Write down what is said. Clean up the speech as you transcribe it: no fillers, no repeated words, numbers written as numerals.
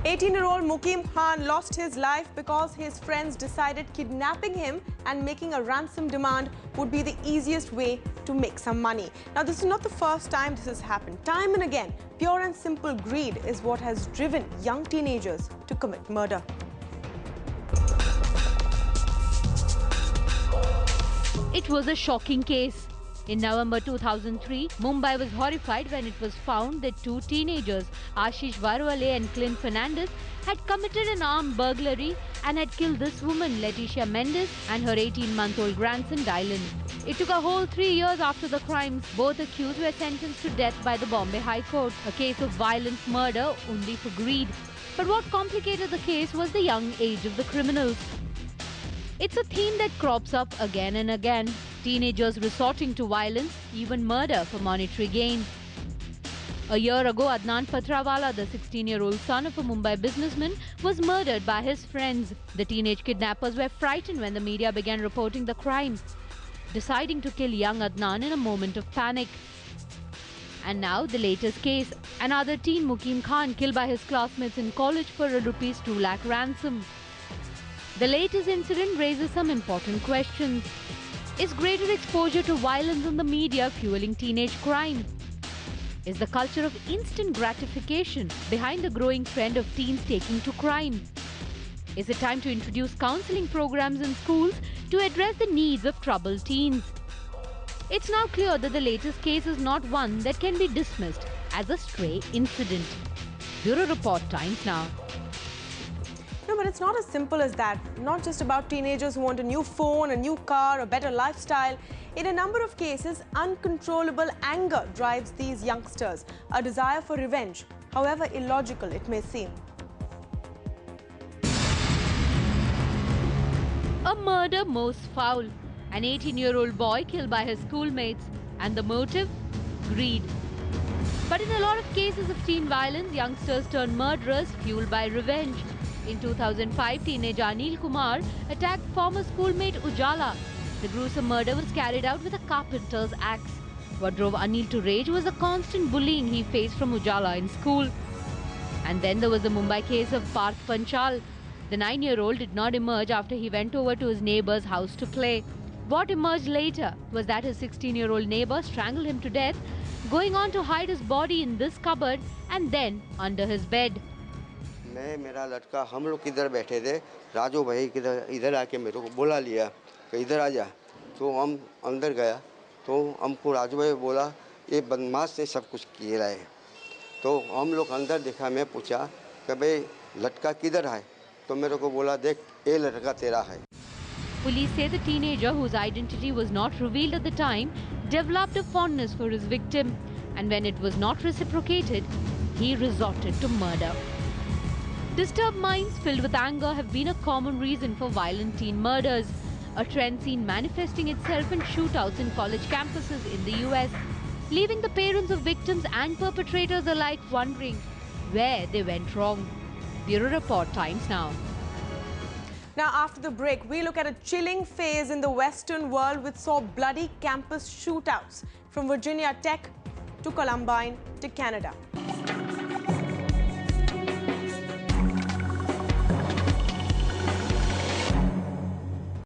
18-year-old Mukim Khan lost his life because his friends decided kidnapping him and making a ransom demand would be the easiest way to make some money. Now, this is not the first time this has happened. Time and again, pure and simple greed is what has driven young teenagers to commit murder. It was a shocking case. In November 2003, Mumbai was horrified when it was found that two teenagers, Ashish Varwale and Clint Fernandez, had committed an armed burglary and had killed this woman, Leticia Mendes, and her 18-month-old grandson, Dylan. It took a whole 3 years after the crimes. Both accused were sentenced to death by the Bombay High Court, a case of violent murder only for greed. But what complicated the case was the young age of the criminals. It's a theme that crops up again and again. Teenagers resorting to violence, even murder for monetary gain. A year ago, Adnan Patrawala, the 16-year-old son of a Mumbai businessman, was murdered by his friends. The teenage kidnappers were frightened when the media began reporting the crime, deciding to kill young Adnan in a moment of panic. And now the latest case, another teen, Mukim Khan, killed by his classmates in college for a rupees 2 lakh ransom. The latest incident raises some important questions. Is greater exposure to violence in the media fueling teenage crime? Is the culture of instant gratification behind the growing trend of teens taking to crime? Is it time to introduce counseling programs in schools to address the needs of troubled teens? It's now clear that the latest case is not one that can be dismissed as a stray incident. Bureau Report, Times Now. No, but it's not as simple as that. Not just about teenagers who want a new phone, a new car, a better lifestyle. In a number of cases, uncontrollable anger drives these youngsters, a desire for revenge, however illogical it may seem. A murder most foul. An 18-year-old boy killed by his schoolmates. And the motive? Greed. But in a lot of cases of teen violence, youngsters turn murderers fueled by revenge. In 2005, teenager Anil Kumar attacked former schoolmate Ujala. The gruesome murder was carried out with a carpenter's axe. What drove Anil to rage was the constant bullying he faced from Ujala in school. And then there was the Mumbai case of Parth Panchal. The 9-year-old did not emerge after he went over to his neighbor's house to play. What emerged later was that his 16-year-old neighbor strangled him to death, going on to hide his body in this cupboard and then under his bed. मैं मेरा लड़का हम लोग किधर बैठे थे राजू भाई किधर इधर आके मेरे को बुला लिया कि इधर आ जा तो हम अंदर गया तो हमको राजू भाई बोला ये बदमाश ने सब कुछ किया है तो हम लोग अंदर देखा मैं पूछा कि भाई लड़का किधर है तो मेरे को बोला देख ये लड़का तेरा है. Police say the teenager, whose identity was not revealed at the time, developed a fondness for his victim, and when it was not reciprocated, he resorted to murder. Disturbed minds filled with anger have been a common reason for violent teen murders, a trend seen manifesting itself in shootouts in college campuses in the US, leaving the parents of victims and perpetrators alike wondering where they went wrong. Bureau Report, Times Now. Now, after the break, we look at a chilling phase in the Western world which saw bloody campus shootouts from Virginia Tech to Columbine to Canada.